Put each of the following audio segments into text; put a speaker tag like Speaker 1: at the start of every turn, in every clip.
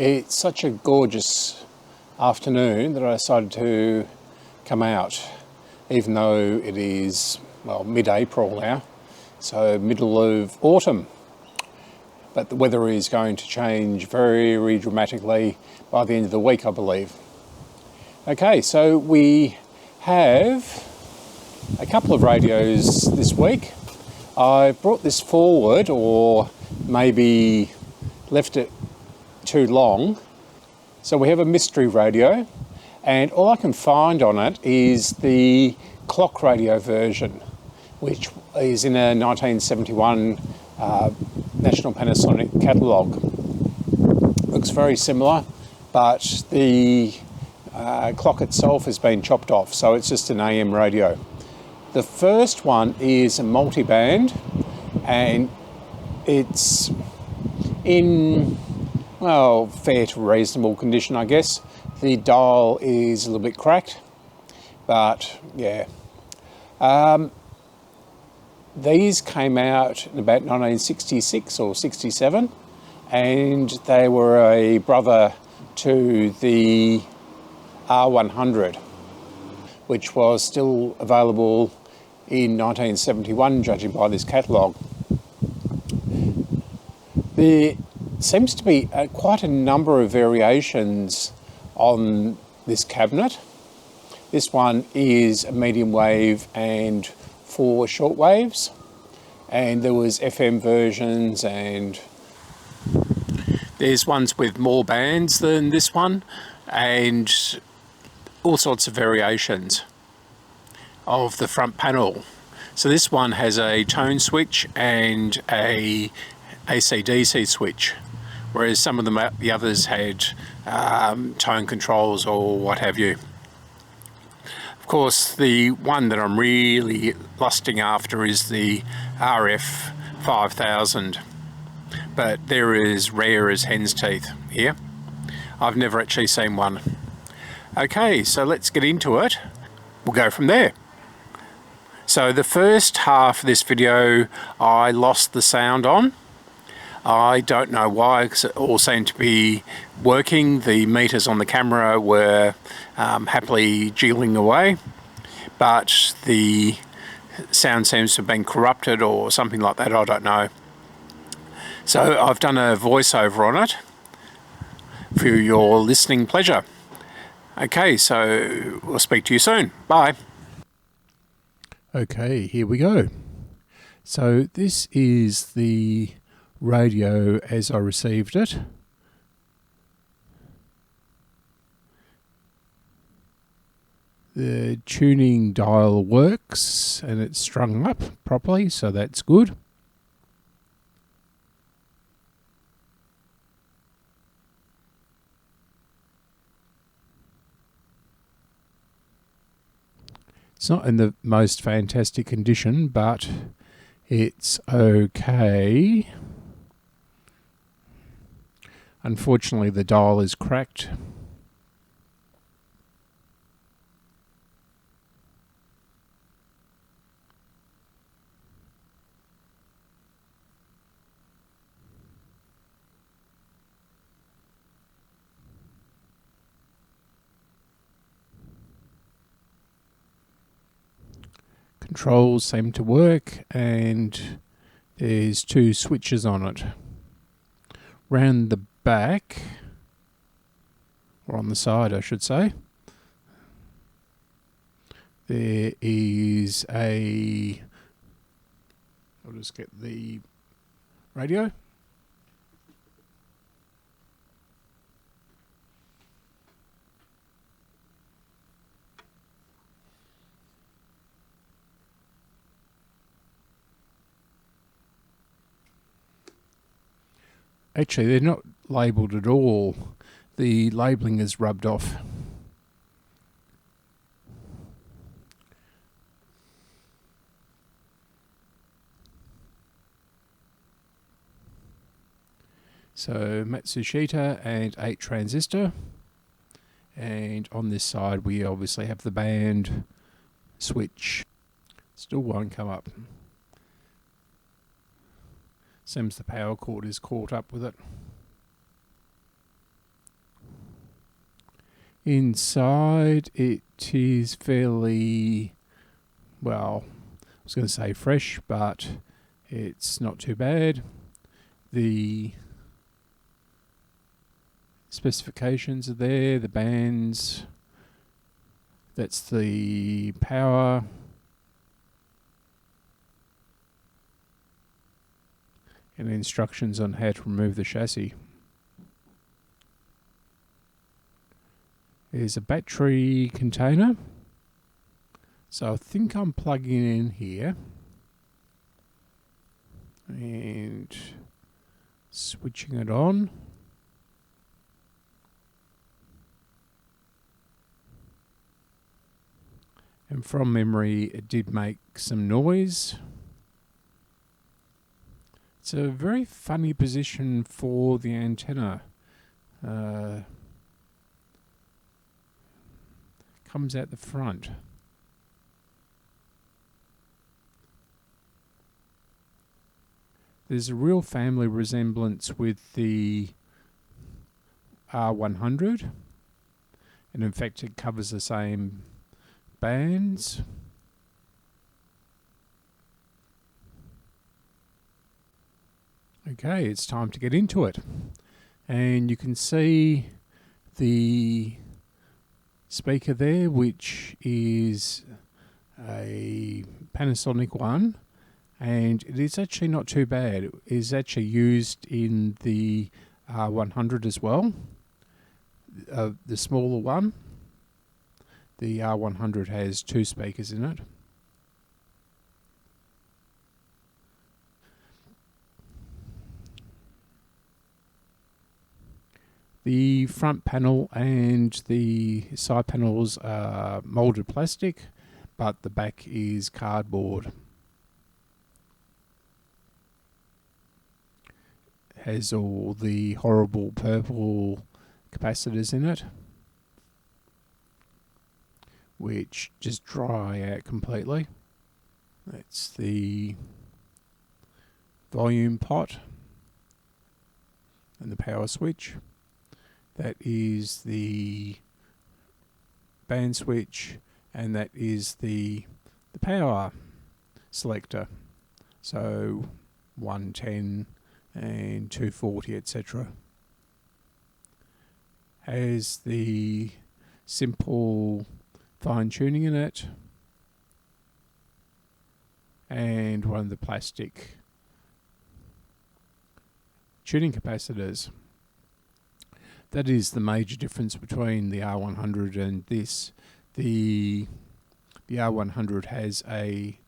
Speaker 1: It's such a gorgeous afternoon that I decided to come out, even though it is, well, mid-April now, so middle of autumn. But the weather is going to change very dramatically by the end of the week, I believe. Okay, so we have a couple of radios this week. I brought this forward, or maybe left it too long. So we have a mystery radio, and all I can find on it is the clock radio version, which is in a 1971 National Panasonic catalogue. Looks very similar, but the clock itself has been chopped off, so it's just an AM radio. The first one is a multi-band, and it's in, well, fair to reasonable condition, I guess. The dial is a little bit cracked, but yeah. These came out in about 1966 or 67, and they were a brother to the R100, which was still available in 1971, judging by this catalogue. There seems to be quite a number of variations on this cabinet. This one is a medium wave and 4 short waves, and there was FM versions, and there's ones with more bands than this one, and all sorts of variations of the front panel. So this one has a tone switch and a AC/DC switch, whereas some of the others had tone controls or what have you. Of course, the one that I'm really lusting after is the RF 5000, but they're as rare as hen's teeth here. I've never actually seen one. Okay, so let's get into it. We'll go from there. So the first half of this video I lost the sound on. I don't know why, because it all seemed to be working. The meters on the camera were happily jiggling away, but the sound seems to have been corrupted or something like that, I don't know. So I've done a voiceover on it for your listening pleasure. Okay, so we'll speak to you soon. Bye. Okay, here we go. So this is the radio as I received it. The tuning dial works and it's strung up properly, so that's good. It's not in the most fantastic condition, but it's okay. Unfortunately, the dial is cracked. Controls seem to work, and there's 2 switches on it. Round the back, or on the side I should say, there is a, I'll just get the radio. Actually, they're not labelled at all. The labelling is rubbed off. So Matsushita and 8 transistor, and on this side we obviously have the band switch. Still won't come up. Seems the power cord is caught up with it. Inside it is fairly, well, I was going to say fresh, but it's not too bad. The specifications are there, the bands, that's the power, and instructions on how to remove the chassis. There's a battery container, so I think I'm plugging in here and switching it on. And from memory, it did make some noise. It's a very funny position for the antenna. Comes out the front. There's a real family resemblance with the R100, and in fact it covers the same bands. Okay, it's time to get into it. And you can see the speaker there, which is a Panasonic one, and it is actually not too bad. It is actually used in the R100 as well, the smaller one. The R100 has 2 speakers in it. The front panel and the side panels are moulded plastic, but the back is cardboard. Has all the horrible purple capacitors in it, which just dry out completely. That's the volume pot and the power switch. That is the band switch, and that is the power selector. So 110 and 240, etc. Has the simple fine tuning in it, and one of the plastic tuning capacitors. That is the major difference between the R100 and this. The R100 has a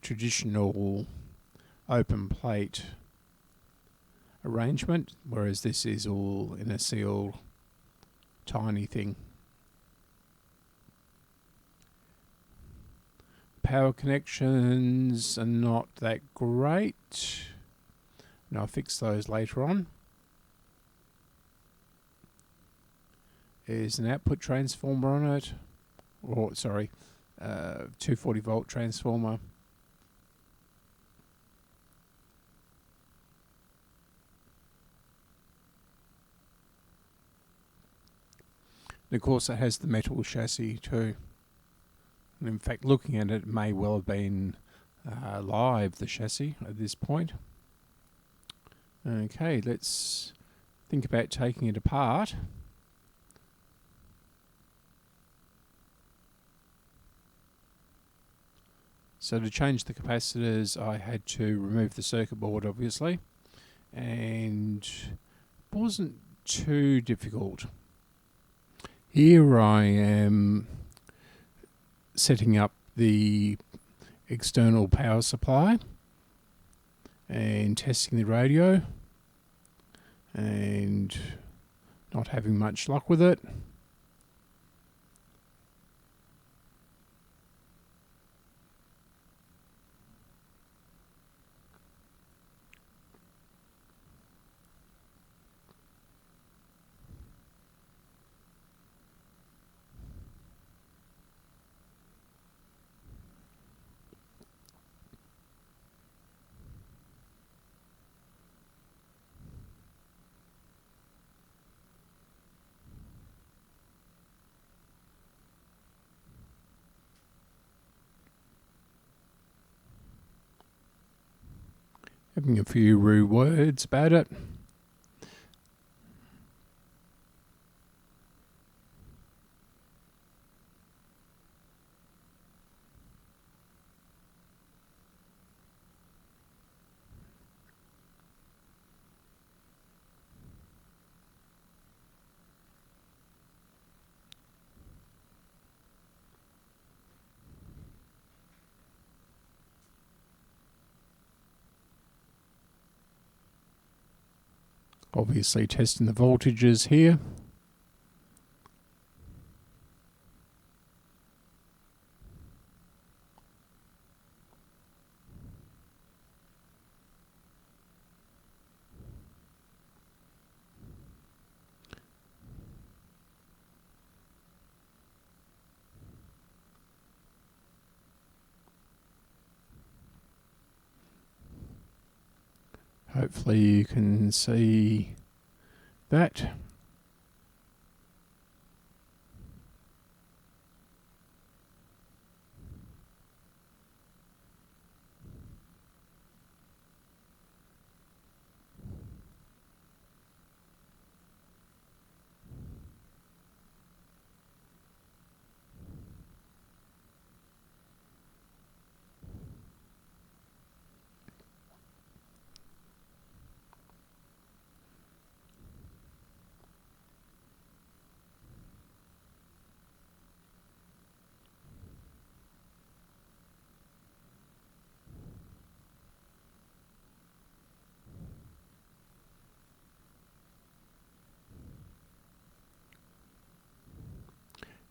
Speaker 1: traditional open plate arrangement, whereas this is all in a sealed tiny thing. Power connections are not that great, and I'll fix those later on. There's an output transformer on it, or sorry, 240 volt transformer. And of course it has the metal chassis too. And in fact, looking at it, it may well have been live, the chassis, at this point. Okay, let's think about taking it apart. So to change the capacitors, I had to remove the circuit board, obviously, and it wasn't too difficult. Here I am setting up the external power supply and testing the radio, and not having much luck with it. Having a few rude words about it. Obviously testing the voltages here. Hopefully you can see that.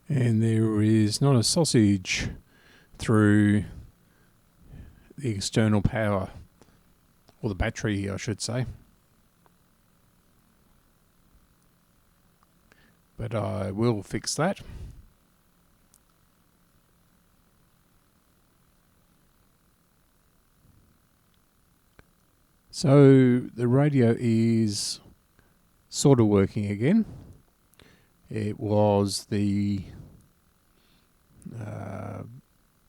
Speaker 1: And there is not a sausage through the external power, or the battery I should say. But I will fix that. So the radio is sort of working again. It was the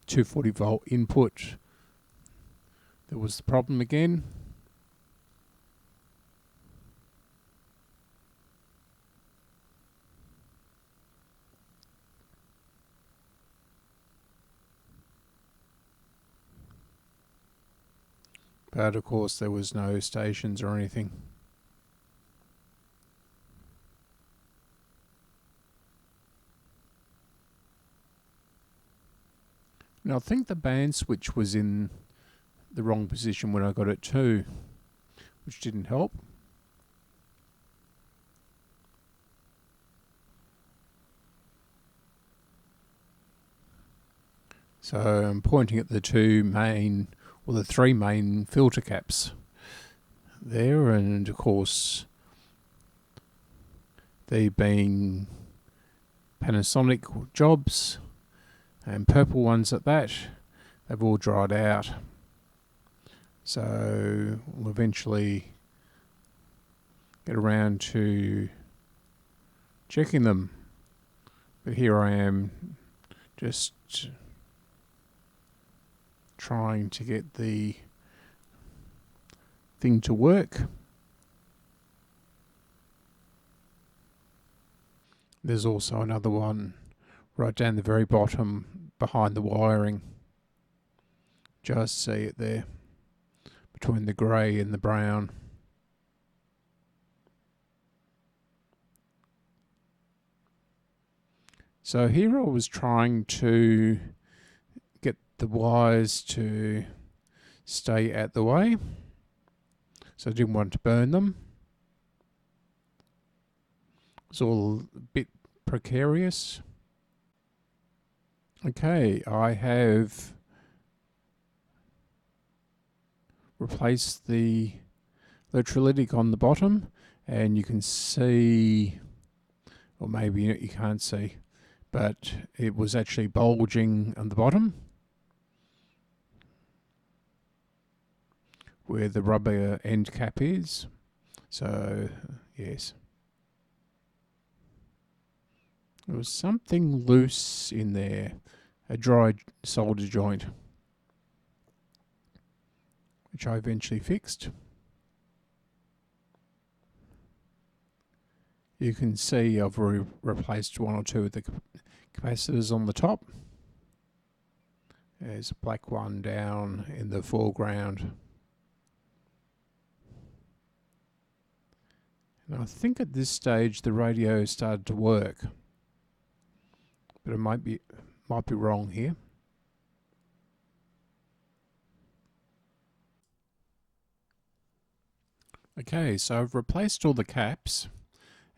Speaker 1: 240 volt input that was the problem again. But of course there was no stations or anything. Now I think the band switch was in the wrong position when I got it too, which didn't help. So I'm pointing at the two main, or the three main filter caps there, and of course they being Panasonic jobs, and purple ones at that, they've all dried out. So we'll eventually get around to checking them. But here I am just trying to get the thing to work. There's also another one right down the very bottom behind the wiring. Just see it there between the grey and the brown. So here I was trying to get the wires to stay out the way, so I didn't want to burn them. It's all a bit precarious. Okay, I have replaced the electrolytic on the bottom, and you can see, or maybe you can't see, but it was actually bulging on the bottom where the rubber end cap is. So yes, there was something loose in there, a dry solder joint, which I eventually fixed. You can see I've replaced one or two of the capacitors on the top. There's a black one down in the foreground. And I think at this stage the radio started to work, but it might be wrong here. Okay, so I've replaced all the caps,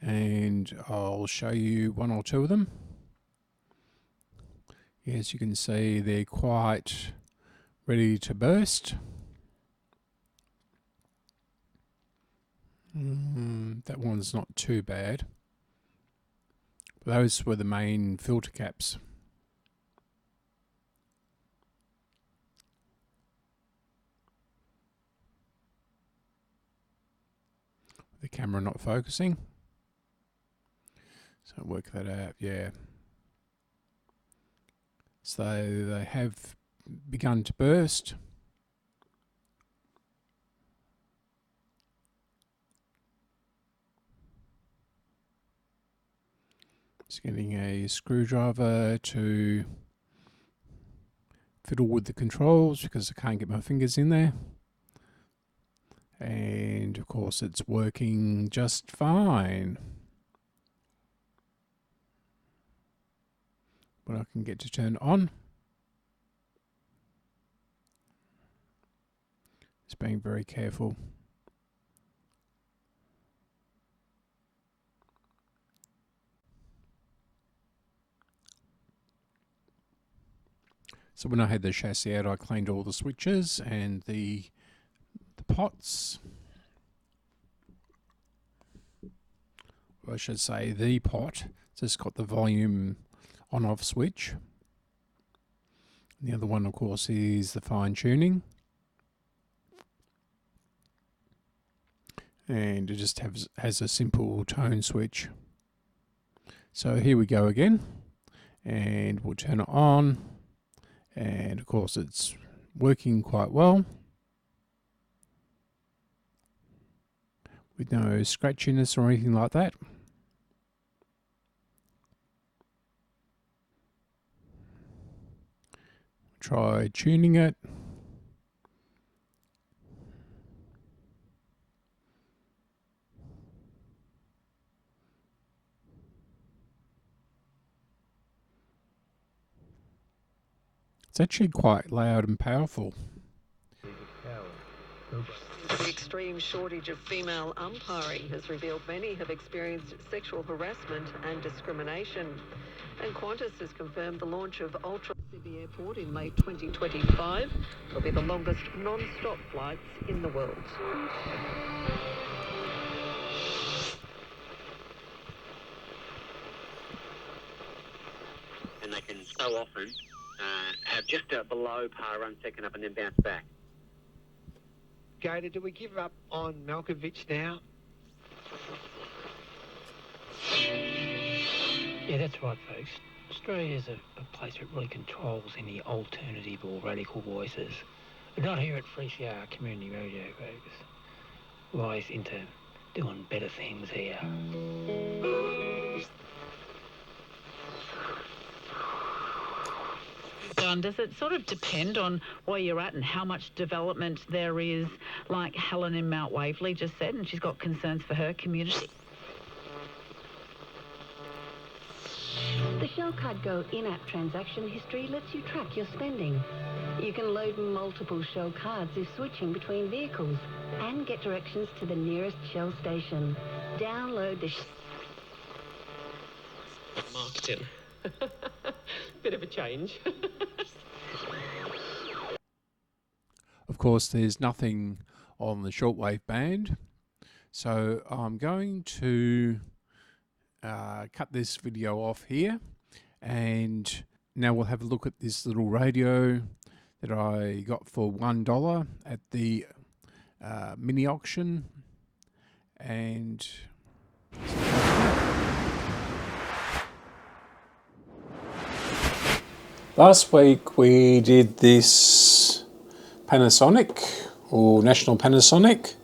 Speaker 1: and I'll show you one or two of them. Yes, you can see they're quite ready to burst. That one's not too bad. Those were the main filter caps. The camera not focusing. So work that out, yeah. So they have begun to burst. Just getting a screwdriver to fiddle with the controls because I can't get my fingers in there. And of course it's working just fine. But I can get to turn it on. Just being very careful. So when I had the chassis out, I cleaned all the switches and the pots. Or I should say the pot. It's just got the volume on-off switch. And the other one, of course, is the fine tuning. And it just has a simple tone switch. So here we go again. And we'll turn it on. And of course it's working quite well, with no scratchiness or anything like that. Try tuning it. It's actually quite loud and powerful.
Speaker 2: The extreme shortage of female umpiring has revealed many have experienced sexual harassment and discrimination. And Qantas has confirmed the launch of Ultra Sydney Airport in May 2025 will be the longest non-stop flights in the world.
Speaker 3: And they can so often have just a below par run second up and then bounce back.
Speaker 4: Gator, do we give up on Malkovich now?
Speaker 5: Yeah, that's right, folks. Australia is a place that really controls any alternative or radical voices. But not here at 3CR Community Radio, folks. Lies into doing better things here.
Speaker 2: John, does it sort of depend on where you're at and how much development there is, like Helen in Mount Waverley just said, and she's got concerns for her community?
Speaker 6: The Shell Card Go in-app transaction history lets you track your spending. You can load multiple Shell cards if switching between vehicles and get directions to the nearest Shell station. Download the...
Speaker 4: Marketing. Bit of a change.
Speaker 1: Of course, there's nothing on the shortwave band, so I'm going to cut this video off here, and now we'll have a look at this little radio that I got for $1 at the mini auction. And last week we did this Panasonic or National Panasonic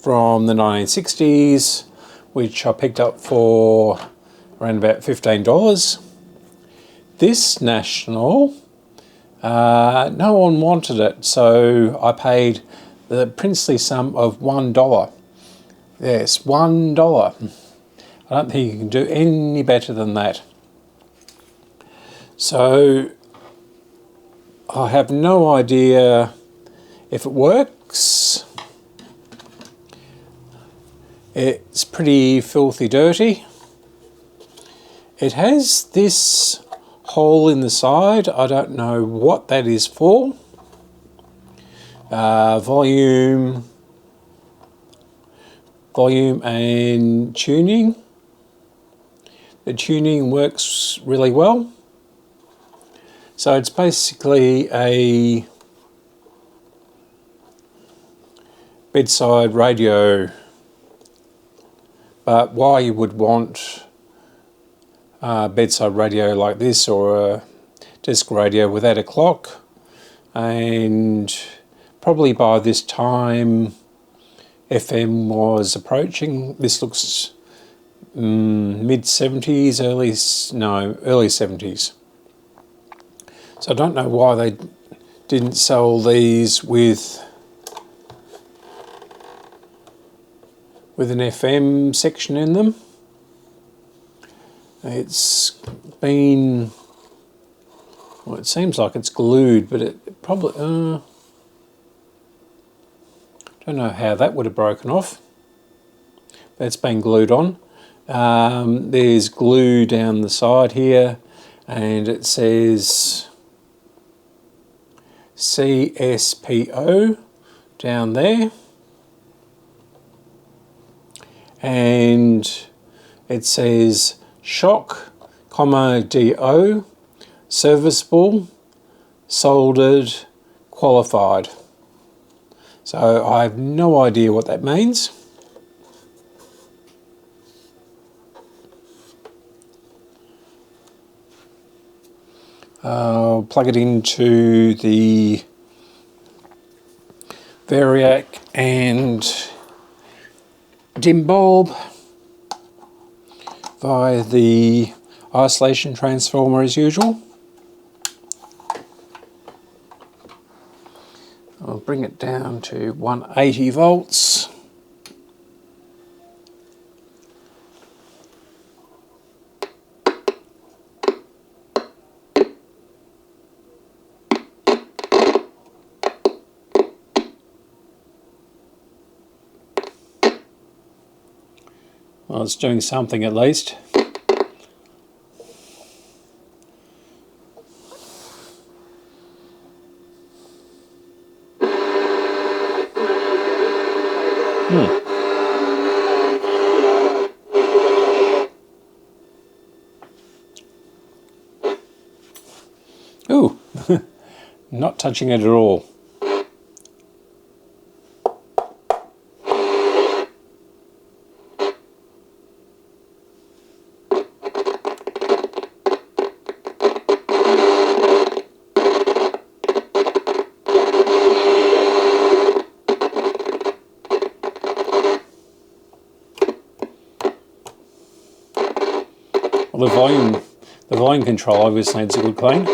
Speaker 1: from the 1960s, which I picked up for around about $15. This National, no one wanted it, so I paid the princely sum of $1. Yes, $1. I don't think you can do any better than that. So I have no idea if it works. It's pretty filthy dirty. It has this hole in the side. I don't know what that is for. Volume and tuning. The tuning works really well. So it's basically a bedside radio, but why you would want a bedside radio like this or a desk radio without a clock, and probably by this time FM was approaching. This looks mid 70s, early 70s. So I don't know why they didn't sell these with an FM section in them. It's been, well, it seems like it's glued, but it probably, don't know how that would have broken off. But it's been glued on. There's glue down the side here, and it says CSPO down there, and it says shock, DO, serviceable, soldered, qualified. So I have no idea what that means. I'll plug it into the variac and dim bulb via the isolation transformer as usual. I'll bring it down to 180 volts. Well, it's doing something at least. Ooh, not touching it at all. Well, the volume control obviously needs a good clean.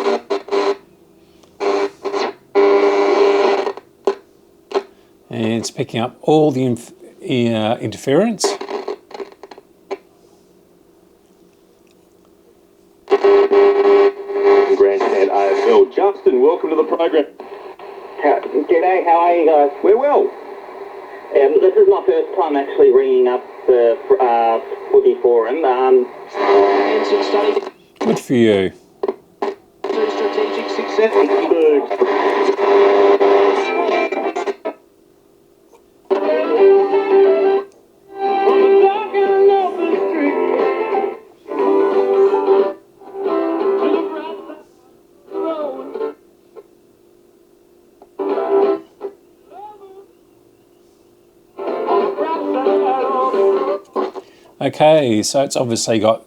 Speaker 1: And it's picking up all the interference.
Speaker 7: Grandstand AFL. Justin, welcome to the program.
Speaker 3: G'day, how are you guys?
Speaker 7: We're well.
Speaker 3: This is my first time actually ringing up the footy forum.
Speaker 1: Good for you.
Speaker 7: Strategic success.
Speaker 1: Okay, so it's obviously got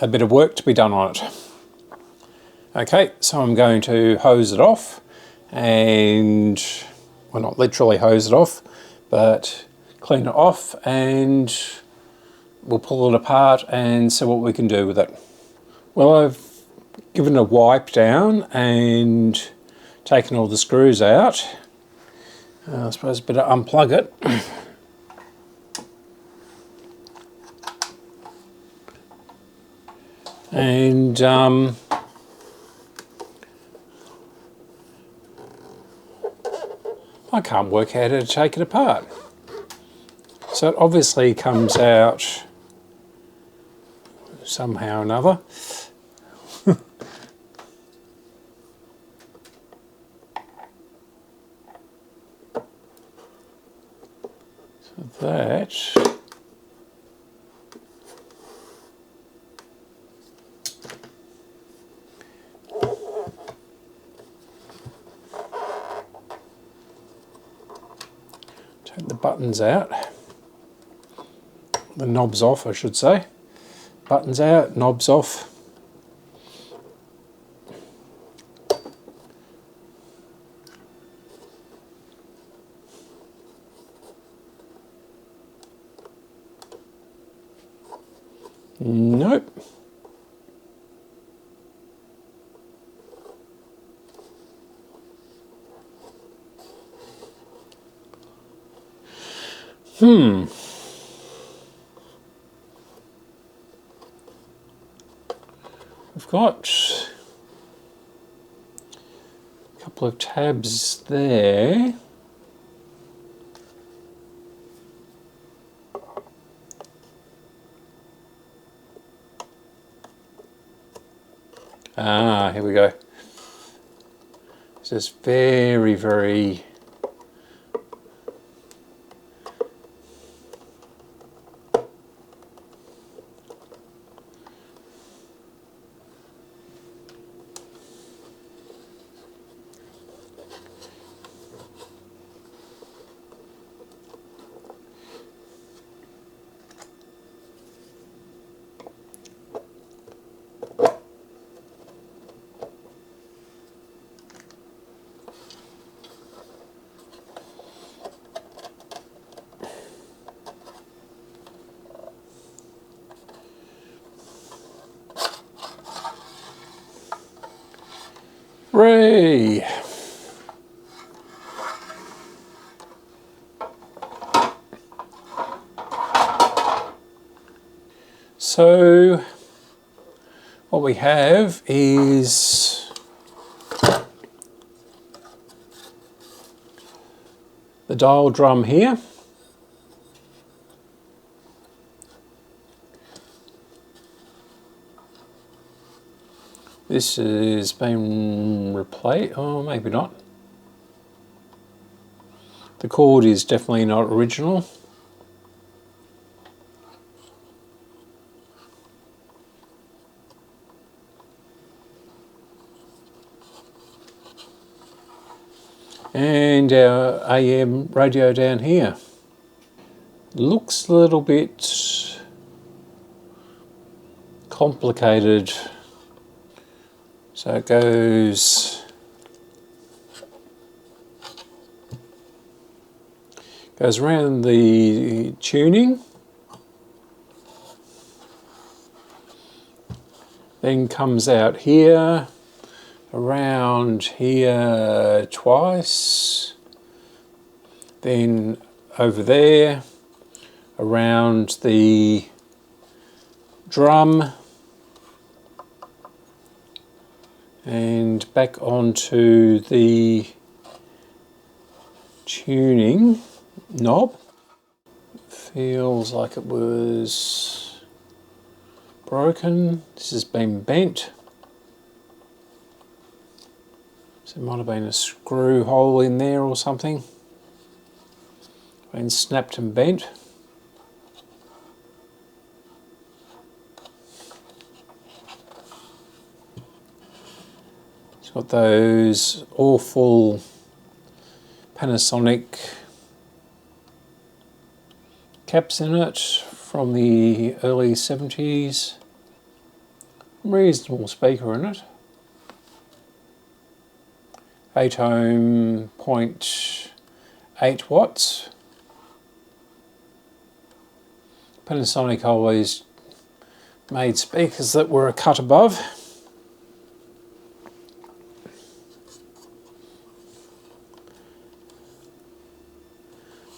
Speaker 1: a bit of work to be done on it. Okay, so I'm going to hose it off and well, not literally hose it off, but clean it off, and we'll pull it apart and see what we can do with it. Well, I've given a wipe down and taken all the screws out. I suppose better unplug it. And I can't work out how to take it apart. So it obviously comes out somehow or another. So that take the buttons out, the knobs off I should say. Buttons out, knobs off. Nope. I've got a couple of tabs there. Ah, here we go. It's just very, very Ray. So what we have is the dial drum here. This has been replaced, or maybe not. The cord is definitely not original. And our AM radio down here. Looks a little bit complicated. So it goes around the tuning, then comes out here, around here twice, then over there, around the drum, and back onto the tuning knob. Feels like it was broken. This has been bent. So there might have been a screw hole in there or something. Been snapped and bent. It's got those awful Panasonic caps in it from the early 70s. Reasonable speaker in it. 8 ohm 8 watts. Panasonic always made speakers that were a cut above.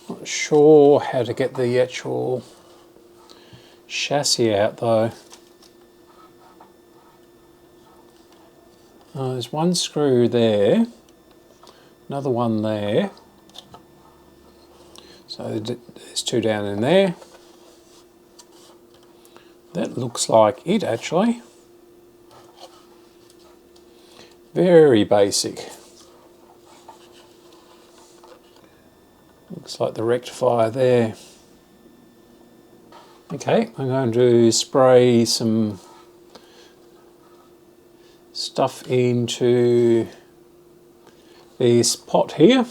Speaker 1: Not sure how to get the actual chassis out though. There's one screw there, another one there, so there's 2 down in there. That looks like it actually. Very basic. Looks like the rectifier there. Okay, I'm going to spray some stuff into this pot here.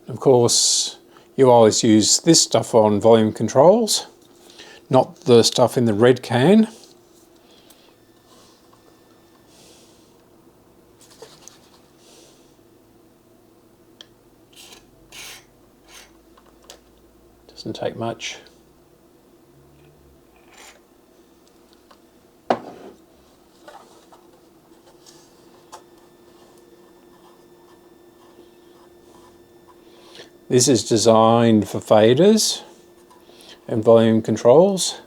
Speaker 1: Of course, you always use this stuff on volume controls, not the stuff in the red can. Doesn't take much. This is designed for faders and volume controls.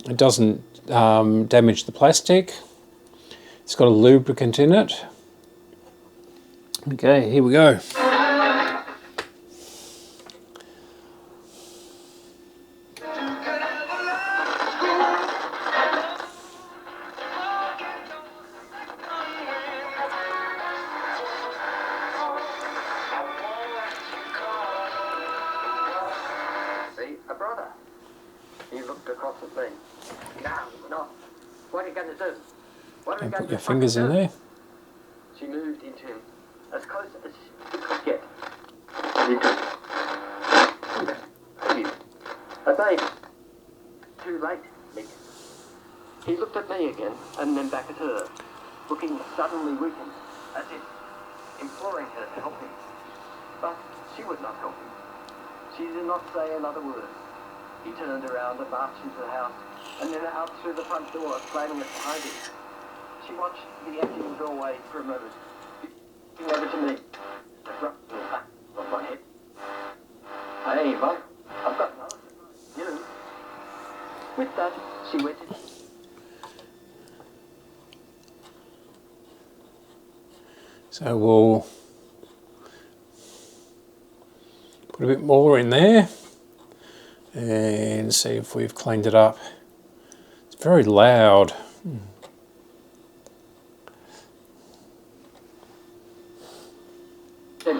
Speaker 1: It doesn't damage the plastic. It's got a lubricant in it. Okay, here we go.
Speaker 8: A brother. He looked across at me. No. What are you going to do? What are you going to do?
Speaker 1: Put your fingers in there.
Speaker 8: She moved into as close as she could get. Into a baby. Too late, Mick. He looked at me again and then back at her, looking suddenly weakened, as if imploring her to help him. But she would not help him. She did not say another word. He turned around and marched into the house, and then out through the front door, slamming it behind him. She watched the empty doorway for a moment, looking over to me, abruptly back on my head. Hey, Mike, I've got another surprise for you. With that, she went in.
Speaker 1: So we'll put a bit more in there and see if we've cleaned it up. It's very loud.
Speaker 8: To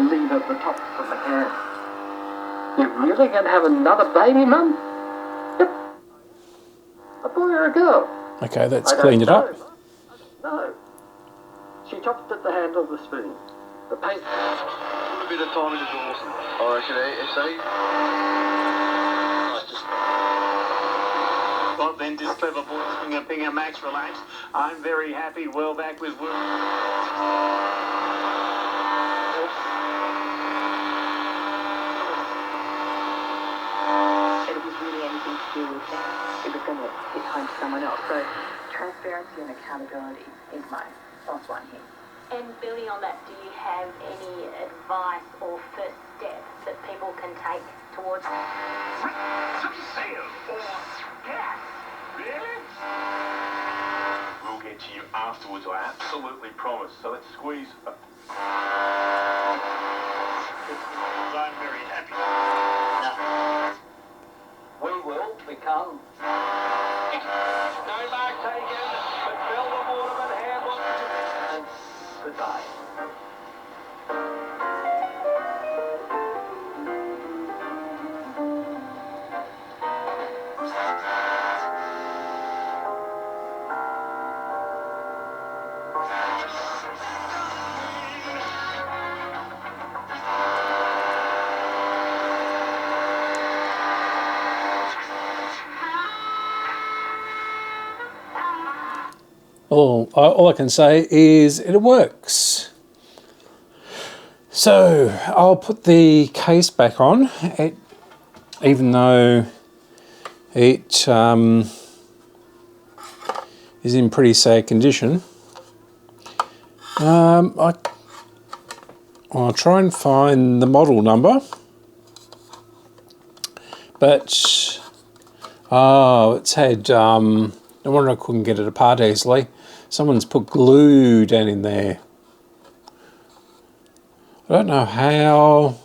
Speaker 8: leave at the top of the can. You're really going to have another baby, Mum? Yep. A boy or a girl?
Speaker 1: Okay, that's cleaned it up.
Speaker 8: No. She chopped at the handle of the spoon. The paint.
Speaker 7: A bit of time into Dawson. I reckon, Well then, this clever boy, Pinger Max, relax. I'm very happy, well back with work.
Speaker 9: It was really anything to do with that. It was going to hit home to someone else. So transparency and accountability is my last one here.
Speaker 10: And building on that, do you have any advice or first steps that people can take towards
Speaker 7: Sail or gas? Really? We'll get to you afterwards, I absolutely promise. So let's squeeze. I'm very happy.
Speaker 8: We will become.
Speaker 7: No mark taken, but fell the waterman hand
Speaker 8: And goodbye.
Speaker 1: All I can say is it works. So I'll put the case back on, even though it is in pretty sad condition. I'll try and find the model number, but it's had, no wonder I couldn't get it apart easily. Someone's put glue down in there. I don't know how.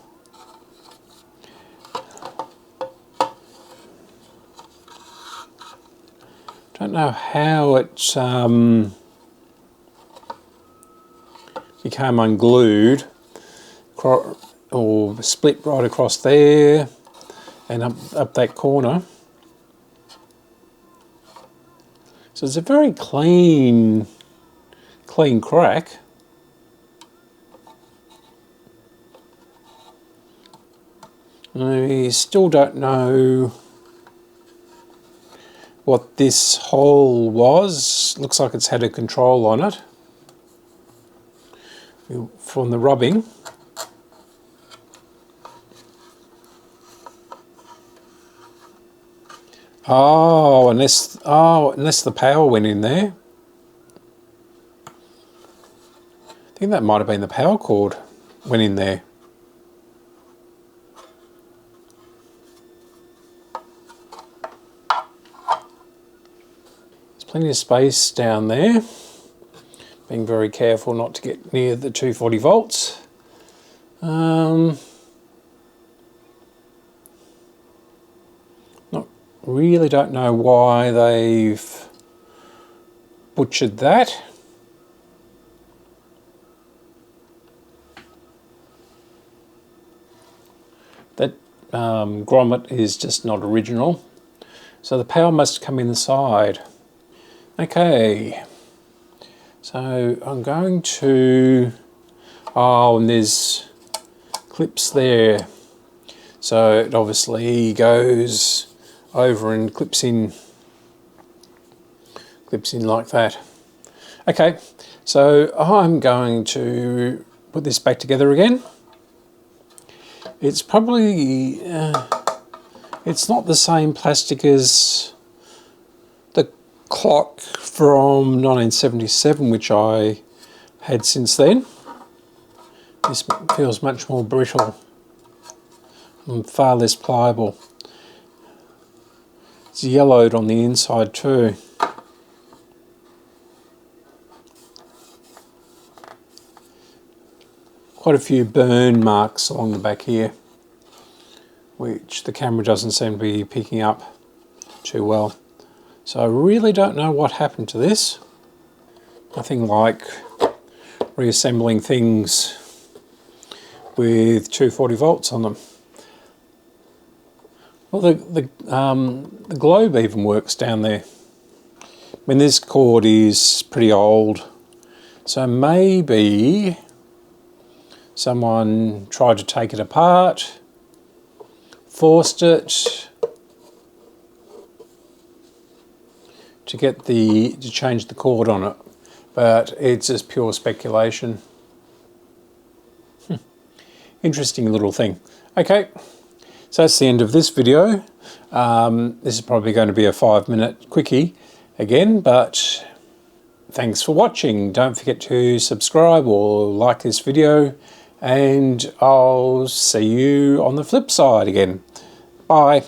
Speaker 1: Don't know how it became unglued or split right across there and up that corner. So it's a very clean crack. I still don't know what this hole was. Looks like it's had a control on it from the rubbing. Unless the power went in there. I think that might have been the power cord went in there. Plenty of space down there. Being very careful not to get near the 240 volts. Really don't know why they've butchered that. That grommet is just not original. So the power must come inside. Okay, so I'm going to, and there's clips there. So it obviously goes over and clips in like that. Okay, so I'm going to put this back together again. It's probably, it's not the same plastic as the clock from 1977, which I had since then. This feels much more brittle and far less pliable. It's yellowed on the inside too. Quite a few burn marks along the back here, which the camera doesn't seem to be picking up too well. So I really don't know what happened to this. Nothing like reassembling things with 240 volts on them. Well, the globe even works down there. I mean, this cord is pretty old, so maybe someone tried to take it apart, forced it to change the cord on it, but it's just pure speculation. Interesting little thing. Okay. So that's the end of this video. This is probably going to be a 5-minute quickie again, but thanks for watching. Don't forget to subscribe or like this video, and I'll see you on the flip side again. Bye.